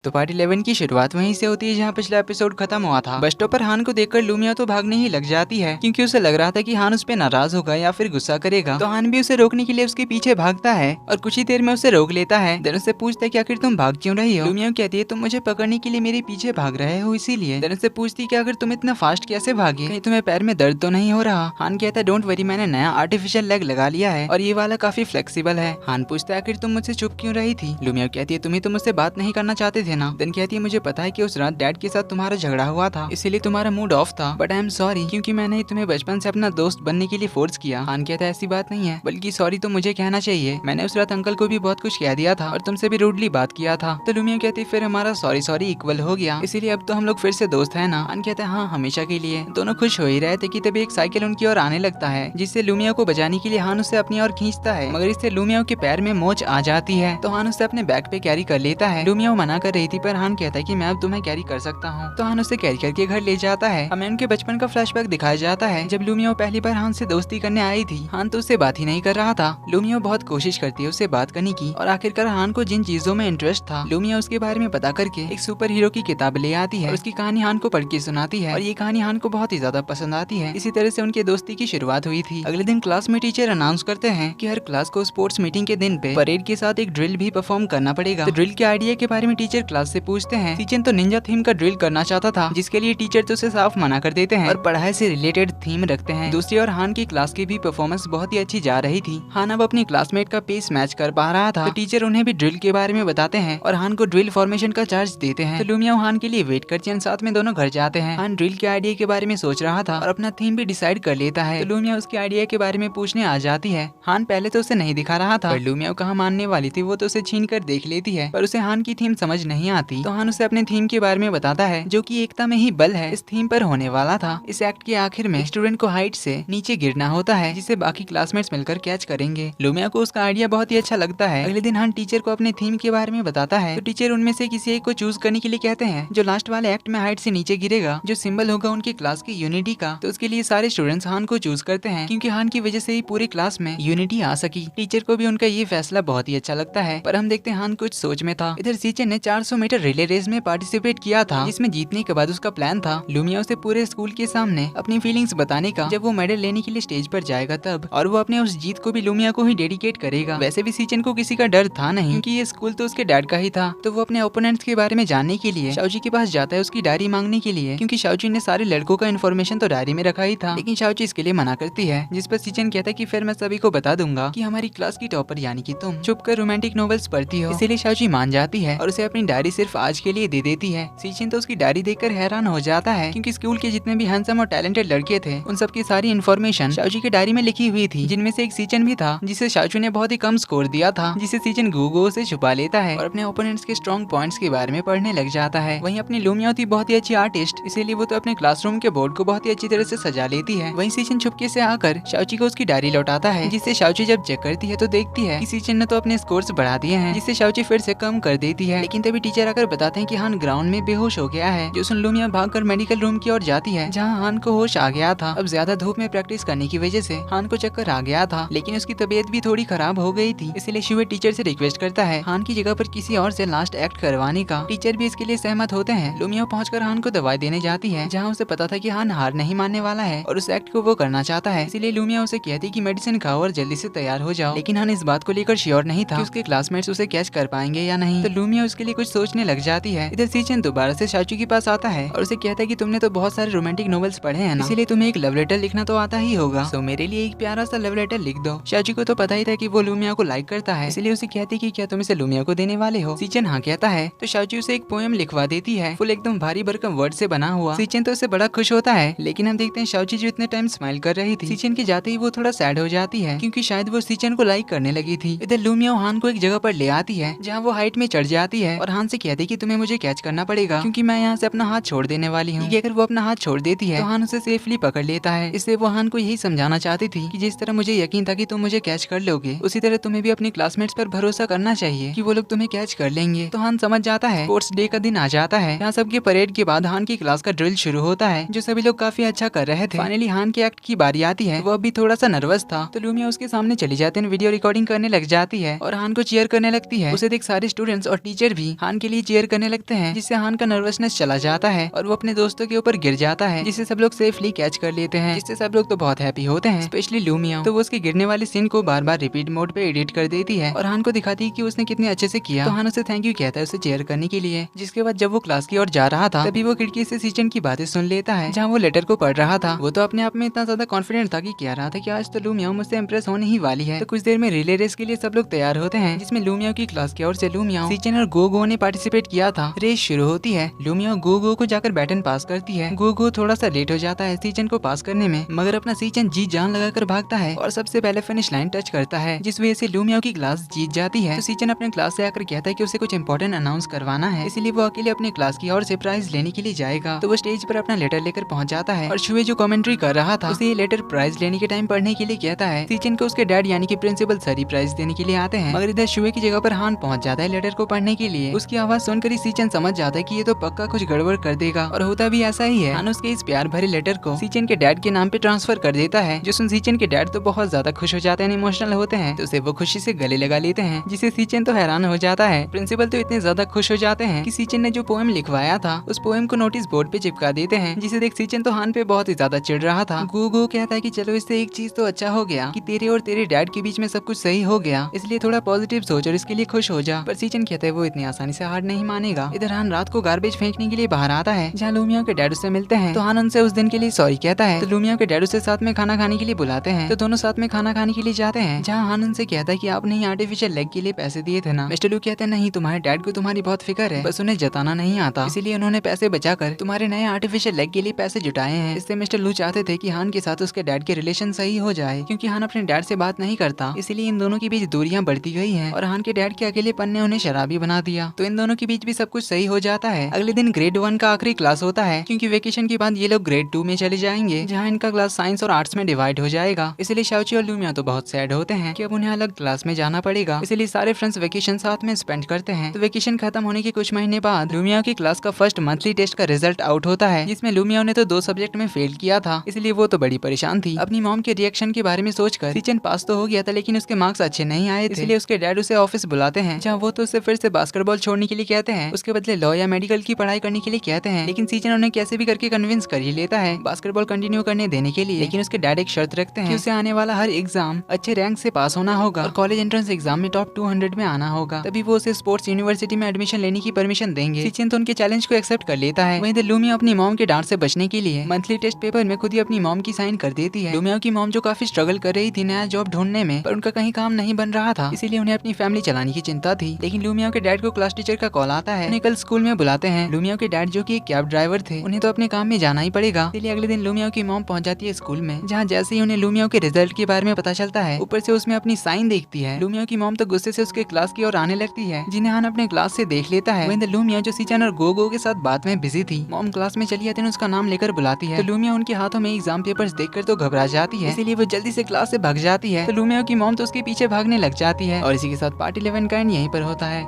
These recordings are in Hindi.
तो पार्ट 11 की शुरुआत वहीं से होती है जहाँ पिछला एपिसोड खत्म हुआ था। बस स्टॉप पर हान को देखकर लूमिया तो भागने ही लग जाती है क्योंकि उसे लग रहा था कि हान उस पे नाराज होगा या फिर गुस्सा करेगा। तो हान भी उसे रोकने के लिए उसके पीछे भागता है और कुछ ही देर में उसे रोक लेता है। देन उससे पूछता है कि आखिर तुम भाग क्यों रही हो। लूमिया कहती है तुम मुझे पकड़ने के लिए मेरे पीछे भाग रहे हो इसीलिए। देन उससे पूछती है कि अगर तुम इतना फास्ट कैसे भागे, कहीं तुम्हें पैर में दर्द तो नहीं हो रहा। हान कहता है डोंट वरी, मैंने नया आर्टिफिशियल लेग लगा लिया है और ये वाला काफी फ्लेक्सिबल है। हान पूछता है आखिर तुम मुझसे चुप क्यों रही थी। लूमिया कहती है तुम्हें तो मुझसे बात नहीं करना चाहते थे ना। देन कहती है मुझे पता है कि उस रात डैड के साथ तुम्हारा झगड़ा हुआ था, इसीलिए तुम्हारा मूड ऑफ था, बट आई एम सॉरी क्योंकि मैंने तुम्हें बचपन से अपना दोस्त बनने के लिए फोर्स किया। हान कहता है ऐसी बात नहीं है, बल्कि सॉरी तो मुझे कहना चाहिए, मैंने उस रात अंकल को भी बहुत कुछ कह दिया था और तुमसे भी रूडली बात किया था। तो लूमिया कहती फिर हमारा सॉरी सॉरी इक्वल हो गया, इसीलिए अब तो हम लोग फिर से दोस्त है ना। हान कहता है हाँ हमेशा के लिए। दोनों खुश हो ही रहे थे कि तभी एक साइकिल उनकी ओर आने लगता है, जिससे लूमिया को बचाने के लिए हान उसे अपनी ओर खींचता है, मगर इससे लूमिया के पैर में मोच आ जाती है। तो हान उसे अपने बैग पे कैरी कर लेता है। लूमिया मना कर रही थी पर हान कहता है कि मैं अब तुम्हें कैरी कर सकता हूँ। तो हान उसे कैरी करके घर ले जाता है। हमें उनके बचपन का फ्लैशबैक दिखाया जाता है जब लूमिया पहली बार हान से दोस्ती करने आई थी। हान तो उससे बात ही नहीं कर रहा था। लूमिया बहुत कोशिश करती है उससे बात करने की और आखिरकार हान को जिन चीजों में इंटरेस्ट था लूमिया उसके बारे में पता करके एक सुपर हीरो की किताब ले आती है और उसकी कहानी हान को पढ़ के सुनाती है और ये कहानी हान को बहुत ही ज्यादा पसंद आती है। इसी तरह से उनकी दोस्ती की शुरुआत हुई थी। अगले दिन क्लास में टीचर अनाउंस करते हैं कि हर क्लास को स्पोर्ट्स मीटिंग के दिन पे परेड के साथ एक ड्रिल भी परफॉर्म करना पड़ेगा। तो ड्रिल के आइडिया के बारे में टीचर क्लास से पूछते हैं। सीजन तो निंजा थीम का ड्रिल करना चाहता था, जिसके लिए टीचर तो उसे साफ मना कर देते हैं और पढ़ाई से रिलेटेड थीम रखते हैं। दूसरी ओर हान की क्लास की भी परफॉर्मेंस बहुत ही अच्छी जा रही थी। हान अब अपनी क्लासमेट का पेस मैच कर पा रहा था, तो टीचर उन्हें भी ड्रिल के बारे में बताते हैं और हान को ड्रिल फॉर्मेशन का चार्ज देते हैं। तो लूमिया हान के लिए वेट करती है, साथ में दोनों घर जाते हैं। हान ड्रिल के आइडिया के बारे में सोच रहा था और अपना थीम भी डिसाइड कर लेता है। तो लूमिया उसके आइडिया के बारे में पूछने आ जाती है। हान पहले तो उसे नहीं दिखा रहा था, पर लूमिया कहाँ मानने वाली थी, वो तो उसे छीन कर देख लेती है, पर उसे हान की थीम समझ नहीं आती। तो हान उसे अपने थीम के बारे में बताता है जो कि एकता में ही बल है इस थीम पर होने वाला था। इस एक्ट के आखिर में स्टूडेंट को हाइट से नीचे गिरना होता है, जिसे बाकी क्लासमेट्स मिलकर कैच करेंगे। लूमिया को उसका आइडिया बहुत ही अच्छा लगता है। अगले दिन हान टीचर को अपने थीम के बारे में बताता है, तो टीचर उनमें से किसी एक को चूज करने के लिए कहते हैं जो लास्ट वाले एक्ट में हाइट से नीचे गिरेगा, जो सिंबल होगा उनकी क्लास की यूनिटी का। तो उसके लिए सारे स्टूडेंट्स हान को चूज करते हैं क्योंकि हान की वजह से ही पूरी क्लास में यूनिटी आ सकी। टीचर को भी उनका ये फैसला बहुत ही अच्छा लगता है, पर हम देखते हैं हान कुछ सोच में था। इधर सीचन ने 400 मीटर रिले रेस में पार्टिसिपेट किया था, जिसमें जीतने के बाद उसका प्लान था लूमिया उसे पूरे स्कूल के सामने अपनी फीलिंग्स बताने का जब वो मेडल लेने के लिए स्टेज पर जाएगा तब, और वो अपने उस जीत को भी लूमिया को ही डेडिकेट करेगा। वैसे भी सीचन को किसी का डर था नहीं क्योंकि ये स्कूल तो उसके डैड का ही था। तो वो अपने ओपोनेंट्स के बारे में जानने के लिए शाओजी के पास जाता है उसकी डायरी मांगने के लिए, क्योंकि शाओजी ने सारे लड़कों का इन्फॉर्मेशन तो डायरी में रखा ही था, लेकिन शाओजी इसके लिए मना करती है, जिस पर सीचन कहता है कि फिर मैं सभी को बता दूंगा कि हमारी क्लास की टॉपर यानी कि तुम छुप कर रोमांटिक नॉवेल्स पढ़ती हो। इसीलिए शाओजी मान जाती है और उसे अपनी डायरी सिर्फ आज के लिए दे देती है। सीचन तो उसकी डायरी देखकर हैरान हो जाता है क्योंकि स्कूल के जितने भी हैंडसम और टैलेंटेड लड़के थे उन सबकी सारी इन्फॉर्मेशन शाओजी की डायरी में लिखी हुई थी, जिनमें से एक सीचन भी था जिसे शाओजी ने बहुत ही कम स्कोर दिया था, जिसे सीचन गूगो से छुपा लेता है और अपने ओपोनेंट्स के स्ट्रॉन्ग पॉइंट्स के बारे में पढ़ने लग जाता है। वहीं अपनी लूमिया थी बहुत ही अच्छी आर्टिस्ट, इसीलिए वो तो अपने क्लासरूम के बोर्ड को बहुत ही अच्छी तरह से सजा लेती है। वहीं सीचन छुपके से आकर शाओजी को उसकी डायरी लौटाता है, जिससे शाओजी जब चेक करती है तो देखती है कि सीचन ने तो अपने स्कोर्स बढ़ा दिए हैं, जिससे शाओजी फिर से कम कर देती है। लेकिन तभी टीचर आकर बताते हैं कि हान ग्राउंड में बेहोश हो गया है, जो सुन लूमिया भागकर मेडिकल रूम की ओर जाती है जहाँ हान को होश आ गया था। अब ज्यादा धूप में प्रैक्टिस करने की वजह से हान को चक्कर आ गया था, लेकिन उसकी तबीयत भी थोड़ी खराब हो गई थी, इसलिए शिवे टीचर से रिक्वेस्ट करता है हान की जगह पर किसी और से लास्ट एक्ट करवाने का। टीचर भी इसके लिए सहमत होते हैं। लूमिया पहुंचकर हान को दवाई देने जाती है, जहाँ उसे पता था कि हान हार नहीं मानने वाला है और उस एक्ट को वो करना चाहता है, इसीलिए लूमिया उसे कहती है कि मेडिसिन खाओ और जल्दी से तैयार हो जाओ। लेकिन हान इस बात को लेकर श्योर नहीं था कि उसके क्लासमेट्स उसे कैच कर पाएंगे या नहीं, तो लूमिया उसके लिए कुछ सोचने लग जाती है। इधर सीचन दोबारा से शाओजी के पास आता है और उसे कहता है कि तुमने तो बहुत सारे रोमांटिक नॉवेल्स पढ़े हैं ना, इसीलिए तुम्हें एक लव लेटर लिखना तो आता ही होगा, तो मेरे लिए एक प्यारा सा लव लेटर लिख दो। शाओजी को तो पता ही था कि वो लूमिया को लाइक करता है, इसलिए उसे कहती कि क्या तुम इसे लूमिया को देने वाले हो। सीचन हाँ कहता है तो शाओजी उसे एक पोएम लिखवा देती है, फुल एकदम भारी भरकम वर्ड से बना हुआ। सीचन तो उससे बड़ा खुश होता है, लेकिन हम देखते हैं शाओजी जो इतने टाइम स्माइल कर रही थी, सीचन के जाते ही वो थोड़ा सैड हो जाती है क्योंकि शायद वो सीचन को लाइक करने लगी थी। इधर लूमिया हान को एक जगह पर ले आती है जहाँ वो हाइट में चढ़ जाती है और हान से कहती कि तुम्हें मुझे कैच करना पड़ेगा क्योंकि मैं यहाँ से अपना हाथ छोड़ देने वाली हूँ। अगर वो अपना हाथ छोड़ देती है तो हान उसे सेफली पकड़ लेता है। इससे वो हान को यही समझाना चाहती थी कि जिस तरह मुझे यकीन था कि तुम मुझे कैच कर लोगे, उसी तरह तुम्हें भी अपने क्लासमेट्स पर भरोसा करना चाहिए कि वो लोग तुम्हें कैच कर लेंगे। तो हान समझ जाता है। स्पोर्ट्स डे का दिन आ जाता है, यहाँ सबके परेड के बाद हान की क्लास का ड्रिल शुरू होता है, जो सभी लोग काफी अच्छा कर रहे थे। फाइनली हान के एक्ट की बारी आती है, वो अभी थोड़ा सा नर्वस था, तो लूमिया उसके सामने चली जाती है, वीडियो रिकॉर्डिंग करने लग जाती है और हान को चीयर करने लगती है। उसे देख सारे स्टूडेंट्स और टीचर भी हान हान के लिए चीयर करने लगते हैं, जिससे हान का नर्वसनेस चला जाता है और वो अपने दोस्तों के ऊपर गिर जाता है, जिसे सब लोग सेफली कैच कर लेते हैं, जिससे सब लोग तो बहुत हैप्पी होते हैं, स्पेशली लूमिया। तो वो उसके गिरने वाले सीन को बार बार रिपीट मोड पे एडिट कर देती है और हान को दिखाती है कि उसने कितने अच्छे से किया। तो हान उसे थैंक यू कहता है उसे चेयर करने के लिए। जिसके बाद जब वो क्लास की ओर जा रहा था तभी वो खिड़की से सीचन की बातें सुन लेता है, जहाँ वो लेटर को पढ़ रहा था। वो तो अपने आप में इतना ज्यादा कॉन्फिडेंट था कि कह रहा था कि आज तो लूमिया मुझसे इंप्रेस होने ही वाली है। तो कुछ देर में रिले रेस के लिए सब लोग तैयार होते हैं, जिसमें लूमिया की क्लास की ओर से लूमिया, सीचन और गोगो ने पार्टिसिपेट किया था। रेस शुरू होती है। लूमिया गोगो को जाकर बैटन पास करती है। गोगो थोड़ा सा लेट हो जाता है सीचन को पास करने में, मगर अपना सीचन जी जान लगाकर भागता है और सबसे पहले फिनिश लाइन टच करता है, जिस वजह से लूमिया की क्लास जीत जाती है। तो सीचन अपने क्लास से आकर कहता है कि उसे कुछ इंपॉर्टेंट अनाउंस करवाना है, इसीलिए वो अकेले अपने क्लास की ओर से प्राइज लेने के लिए जाएगा। तो वो स्टेज पर अपना लेटर लेकर पहुंच जाता है और शुए जो कमेंट्री कर रहा था उसे ये लेटर प्राइज लेने के टाइम पढ़ने के लिए कहता है। सीचन को उसके डैड यानी कि प्रिंसिपल सर ही प्राइज देने के लिए आते हैं, मगर इधर शुए की जगह पर हान पहुंच जाता है लेटर को पढ़ने के लिए। उसकी आवाज सुनकर ही सीचन समझ जाता है कि ये तो पक्का कुछ गड़बड़ कर देगा, और होता भी ऐसा ही है। हान उसके इस प्यार भरे लेटर को सीचन के डैड के नाम पे ट्रांसफर कर देता है, जो सुन सीचन के डैड तो बहुत ज्यादा खुश हो जाते हैं, इमोशनल होते हैं, तो उसे वो खुशी से गले लगा लेते हैं, जिसे सीचन तो हैरान हो जाता है। प्रिंसिपल तो इतने ज्यादा खुश हो जाते हैं कि सीचन ने जो पोएम लिखवाया था उस पोएम को नोटिस बोर्ड पे चिपका देते हैं, जिसे देख सीचन तो हान पे बहुत ही ज्यादा चिढ़ रहा था। गोगो कहता है कि चलो इससे एक चीज तो अच्छा हो गया कि तेरे और तेरे डैड के बीच में सब कुछ सही हो गया, इसलिए थोड़ा पॉजिटिव सोच और इसके लिए खुश हो जा। पर सीचन कहता है वो इतनी आसानी से हार नहीं मानेगा। इधर हान रात को गार्बेज फेंकने के लिए बाहर आता है, जहाँ लूमिया के डैड उससे मिलते हैं। तो हान उनसे उस दिन के लिए सॉरी कहता है। तो लूमिया के डैड उसे साथ में खाना खाने के लिए बुलाते हैं, तो दोनों साथ में खाना खाने के लिए जाते हैं, जहाँ हान उनसे कहता है कि आपने ही आर्टिफिशियल लेग के लिए पैसे दिए थे ना। मिस्टर लू कहते हैं नहीं, तुम्हारे डैड को तुम्हारी बहुत फिक्र है, बस उन्हें जताना नहीं आता, इसीलिए उन्होंने पैसे बचाकर तुम्हारे नए आर्टिफिशियल लेग के लिए पैसे जुटाए हैं। इससे मिस्टर लू चाहते थे कि हान के साथ उसके डैड के रिलेशन सही हो जाए, क्योंकि हान अपने डैड से बात नहीं करता, इसीलिए इन दोनों के बीच दूरियां बढ़ती गई हैं और हान के डैड के अकेलेपन ने उन्हें शराबी बना दिया। तो इन दोनों के बीच भी सब कुछ सही हो जाता है। अगले दिन ग्रेड 1 का आखिरी क्लास होता है, क्योंकि वेकेशन के बाद ये लोग ग्रेड 2 में चले जाएंगे, जहाँ इनका क्लास साइंस और आर्ट्स में डिवाइड हो जाएगा। इसलिए शाओची और लूमिया तो बहुत सैड होते हैं कि अब उन्हें अलग क्लास में जाना पड़ेगा, इसलिए सारे फ्रेंड्स वेकेशन साथ में स्पेंड करते हैं। तो वेकेशन खत्म होने के कुछ महीने बाद लूमिया की क्लास का फर्स्ट मंथली टेस्ट का रिजल्ट आउट होता है, जिसमें लूमिया ने तो 2 सब्जेक्ट में फेल किया था, इसलिए वो तो बड़ी परेशान थी। अपनी मॉम के रिएक्शन के बारे में सोचकर सीचन पास तो हो गया था, लेकिन उसके मार्क्स अच्छे नहीं आए थे, इसलिए उसके डैड उसे ऑफिस बुलाते हैं, जहाँ वो तो उसे फिर से बास्केटबॉल छोड़ने के लिए कहते हैं, उसके बदले लॉ या मेडिकल की पढ़ाई करने के लिए कहते हैं। लेकिन सीचन उन्हें कैसे भी करके कन्विंस कर ही लेता है बास्केटबॉल कंटिन्यू करने देने के लिए। लेकिन उसके डैड एक शर्त रखते हैं कि उसे आने वाला हर एग्जाम अच्छे रैंक से पास होना होगा और कॉलेज एंट्रेंस एग्जाम में टॉप 200 में आना होगा, तभी वो उसे स्पोर्ट्स यूनिवर्सिटी में एडमिशन लेने की परमिशन देंगे। सीचन तो उनके चैलेंज को एक्सेप्ट कर लेता है। वहीं लूमिया अपनी मॉम के डांट से बचने के लिए मंथली टेस्ट पेपर में खुद ही अपनी मॉम की साइन कर देती है। लूमिया की मॉम जो काफी स्ट्रगल कर रही थी नया जॉब ढूंढने में, पर उनका कहीं काम नहीं बन रहा था, इसीलिए उन्हें अपनी फैमिली चलाने की चिंता थी। लेकिन लूमिया के डैड को क्लास टीचर का कॉल आता है, उन्हें कल स्कूल में बुलाते हैं। लूमिया के डैड जो कि एक कैब ड्राइवर थे, उन्हें तो अपने काम में जाना ही पड़ेगा, इसलिए अगले दिन लूमिया की मॉम पहुंच जाती है स्कूल में, जहाँ जैसे ही उन्हें लूमिया के रिजल्ट के बारे में पता चलता है, ऊपर से उसमें अपनी साइन देखती है। लूमिया की मॉम तो गुस्से से उसके क्लास की ओर आने लगती है, जिन्हें हान अपने क्लास से देख लेता है। वहीं लूमिया जो सीचन और गोगो के साथ बात में बिजी थी, मॉम क्लास में चली आती है, उसका नाम लेकर बुलाती है। तो लूमिया उनके हाथों में एग्जाम पेपर्स देखकर तो घबरा जाती है, इसीलिए वो जल्दी से क्लास से भाग जाती है। तो लूमिया की मॉम तो उसके पीछे भागने लग जाती है और इसी के साथ पार्ट 11 का एंड यहीं पर होता है।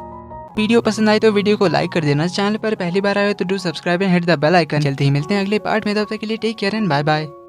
वीडियो पसंद आई तो वीडियो को लाइक कर देना, चैनल पर पहली बार आए तो do subscribe and hit the bell icon. जल्दी ही मिलते हैं अगले पार्ट में, तब तक के लिए take care and bye bye.